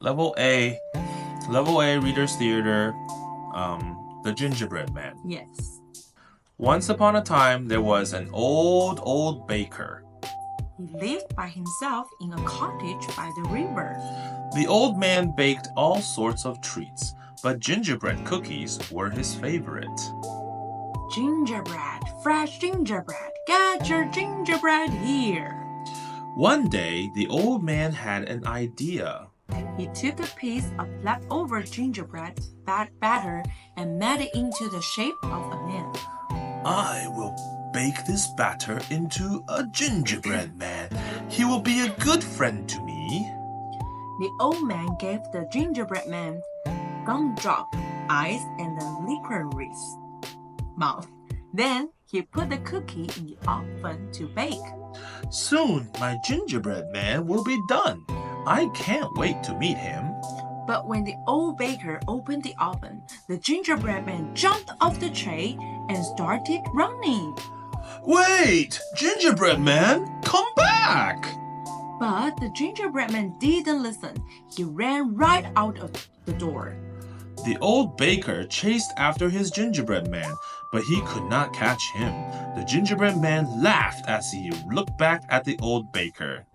Level A. Level A Reader's Theater. The Gingerbread Man. Yes. Once upon a time, there was an old baker. He lived by himself in a cottage by the river. The old man baked all sorts of treats, but gingerbread cookies were his favorite. Gingerbread, fresh gingerbread, get your gingerbread here. One day, the old man had an idea. He took a piece of leftover gingerbread batter and made it into the shape of a man. I will bake this batter into a gingerbread man. He will be a good friend to me. The old man gave the gingerbread man gumdrop eyes and a licorice mouth. Then he put the cookie in the oven to bake. Soon my gingerbread man will be done. I can't wait to meet him. But when the old baker opened the oven, the gingerbread man jumped off the tray and started running. Wait! Gingerbread man, come back! But the gingerbread man didn't listen. He ran right out of the door. The old baker chased after his gingerbread man, but he could not catch him. The gingerbread man laughed as he looked back at the old baker.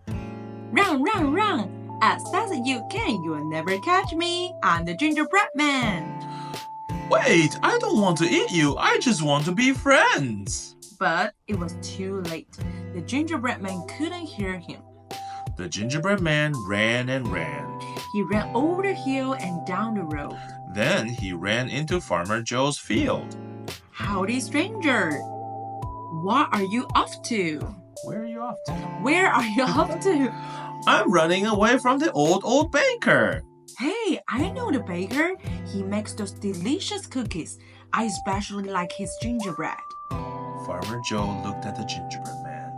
Run, run, run! As fast as you can, you will never catch me. I'm the gingerbread man. Wait, I don't want to eat you. I just want to be friends. But it was too late. The gingerbread man couldn't hear him. The gingerbread man ran and ran. He ran over the hill and down the road. Then he ran into Farmer Joe's field. Howdy, stranger. What are you off to? Where are you off to? Where are you off to? I'm running away from the old baker. Hey, I know the baker. He makes those delicious cookies. I especially like his gingerbread. Farmer Joe looked at the gingerbread man.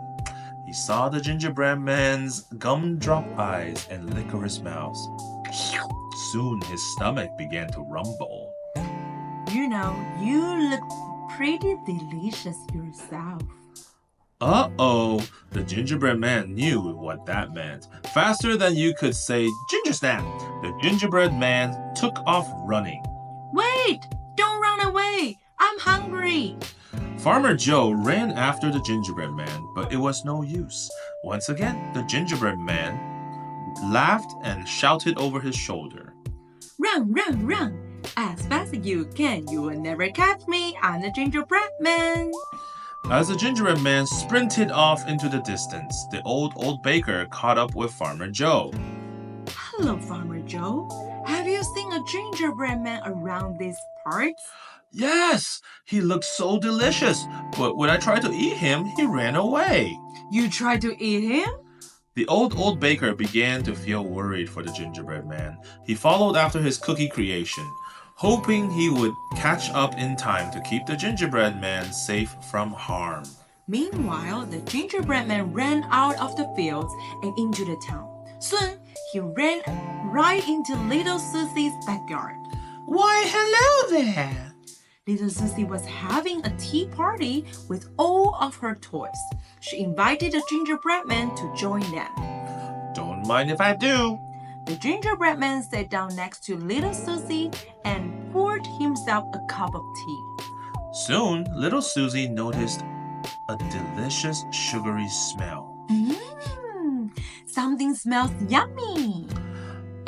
He saw the gingerbread man's gumdrop eyes and licorice mouth. Soon his stomach began to rumble. You know, you look pretty delicious yourself. Uh-oh, the gingerbread man knew what that meant. Faster than you could say ginger snap, the gingerbread man took off running. Wait! Don't run away! I'm hungry! Farmer Joe ran after the gingerbread man, but it was no use. Once again, the gingerbread man laughed and shouted over his shoulder. Run, run, run! As fast as you can, you will never catch me. I'm the gingerbread man. As the gingerbread man sprinted off into the distance, the old baker caught up with Farmer Joe. Hello, Farmer Joe. Have you seen a gingerbread man around these parts? Yes, he looked so delicious, but when I tried to eat him, he ran away. You tried to eat him? The old baker began to feel worried for the gingerbread man. He followed after his cookie creation, hoping he would catch up in time to keep the gingerbread man safe from harm. Meanwhile, the gingerbread man ran out of the fields and into the town. Soon, he ran right into little Susie's backyard. Why, hello there! Little Susie was having a tea party with all of her toys. She invited the gingerbread man to join them. Don't mind if I do. The gingerbread man sat down next to little Susie and poured himself a cup of tea. Soon, little Susie noticed a delicious sugary smell. Something smells yummy.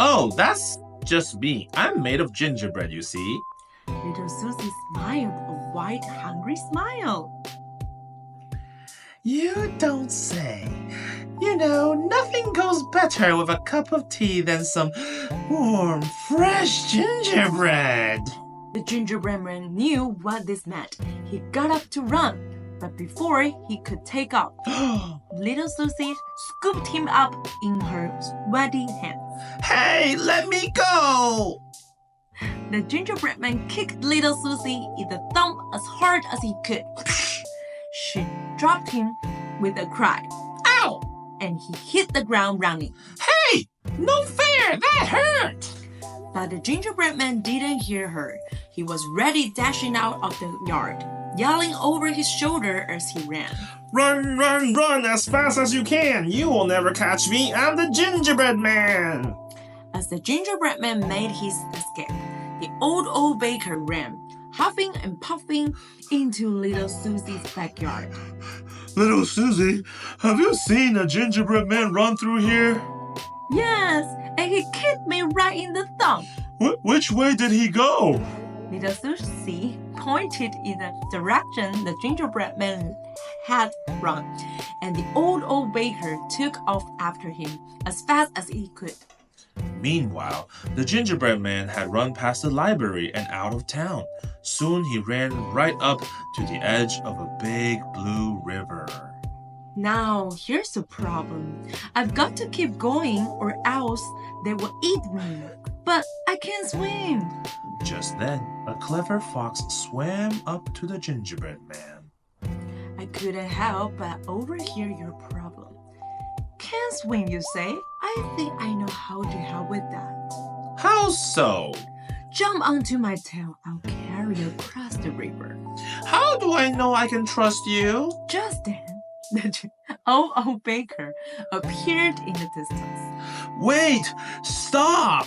Oh, that's just me. I'm made of gingerbread, you see. Little Susie smiled a wide, hungry smile. You don't say. You know, nothing goes better with a cup of tea than some warm, fresh gingerbread. The gingerbread man knew what this meant. He got up to run, but before he could take off, little Susie scooped him up in her sweaty hands. Hey, let me go! The gingerbread man kicked little Susie in the thumb as hard as he could. She dropped him with a cry. Ow! And he hit the ground running. Hey! No fair! That hurt! But the gingerbread man didn't hear her. He was ready dashing out of the yard, yelling over his shoulder as he ran. Run, run, run as fast as you can! You will never catch me! I'm the gingerbread man! As the gingerbread man made his escape, the old baker ran, huffing and puffing, into little Susie's backyard. Little Susie, have you seen a gingerbread man run through here? Yes, and he kicked me right in the thumb. Which way did he go? Little Susie pointed in the direction the gingerbread man had run, and the old baker took off after him as fast as he could. Meanwhile, the gingerbread man had run past the library and out of town. Soon he ran right up to the edge of a big blue river. Now, here's the problem. I've got to keep going or else they will eat me. But I can't swim. Just then, a clever fox swam up to the gingerbread man. I couldn't help but overhear your problem. Can't swim, you say? I think I know how to help with that. How so? Jump onto my tail. I'll carry you across the river. How do I know I can trust you? Just then, the old baker appeared in the distance. Wait! Stop!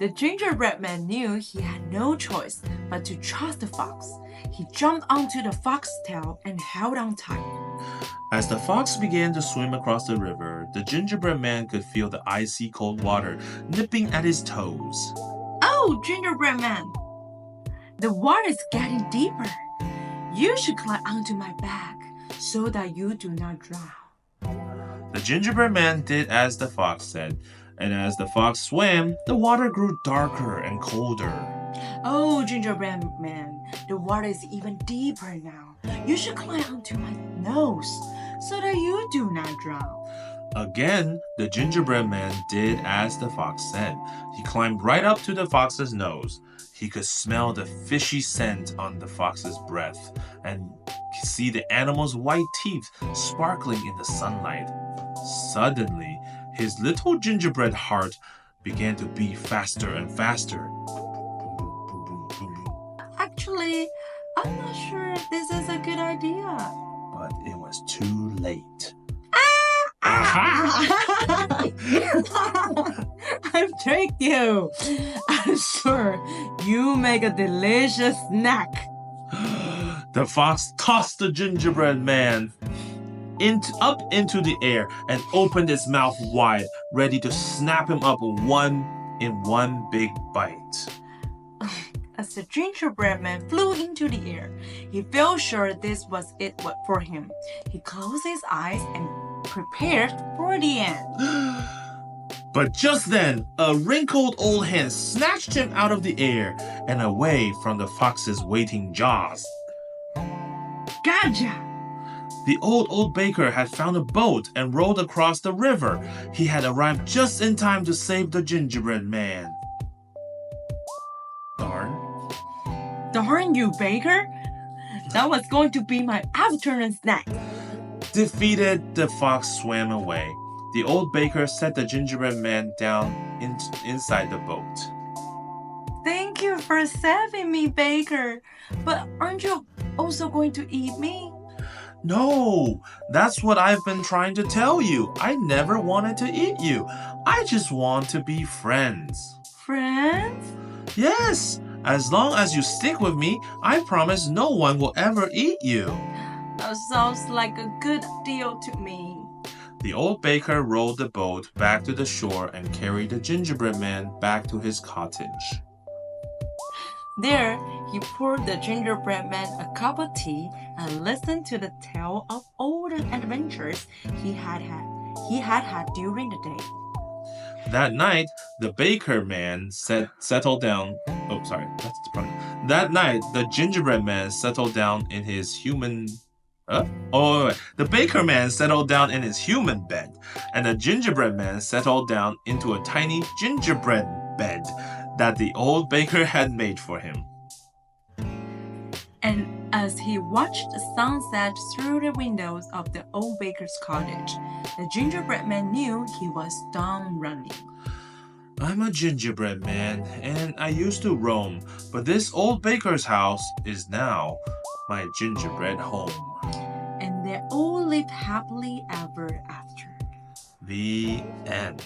The gingerbread man knew he had no choice but to trust the fox. He jumped onto the fox's tail and held on tight. As the fox began to swim across the river, the gingerbread man could feel the icy cold water nipping at his toes. Oh, gingerbread man! The water is getting deeper. You should climb onto my back so that you do not drown. The gingerbread man did as the fox said, and as the fox swam, the water grew darker and colder. Oh, gingerbread man, the water is even deeper now. You should climb onto my nose so that you do not drown. Again, the gingerbread man did as the fox said. He climbed right up to the fox's nose. He could smell the fishy scent on the fox's breath and see the animal's white teeth sparkling in the sunlight. Suddenly, his little gingerbread heart began to beat faster and faster. Actually, I'm not sure this is a good idea. But it was too late. I've tricked you. I'm sure you make a delicious snack. The fox tossed the gingerbread man up into the air and opened its mouth wide, ready to snap him up in one big bite. As the gingerbread man flew into the air, he felt sure this was it for him. He closed his eyes and prepared for the end. But just then, a wrinkled old hen snatched him out of the air and away from the fox's waiting jaws. Gotcha! The old baker had found a boat and rowed across the river. He had arrived just in time to save the gingerbread man. Darn you, baker! That was going to be my afternoon snack. Defeated, the fox swam away. The old baker set the gingerbread man down inside the boat. Thank you for saving me, baker. But aren't you also going to eat me? No, that's what I've been trying to tell you. I never wanted to eat you. I just want to be friends. Friends? Yes, as long as you stick with me, I promise no one will ever eat you. That sounds like a good deal to me. The old baker rowed the boat back to the shore and carried the gingerbread man back to his cottage. There, he poured the gingerbread man a cup of tea and listened to the tale of all the adventures he had had during the day. That night, the baker man settled down. Oh, sorry, that's the problem. That night, the gingerbread man settled down in his human. The baker man settled down in his human bed, and the gingerbread man settled down into a tiny gingerbread bed that the old baker had made for him. And as he watched the sunset through the windows of the old baker's cottage, the gingerbread man knew he was done running. I'm a gingerbread man, and I used to roam, but this old baker's house is now my gingerbread home. And they all lived happily ever after. The end.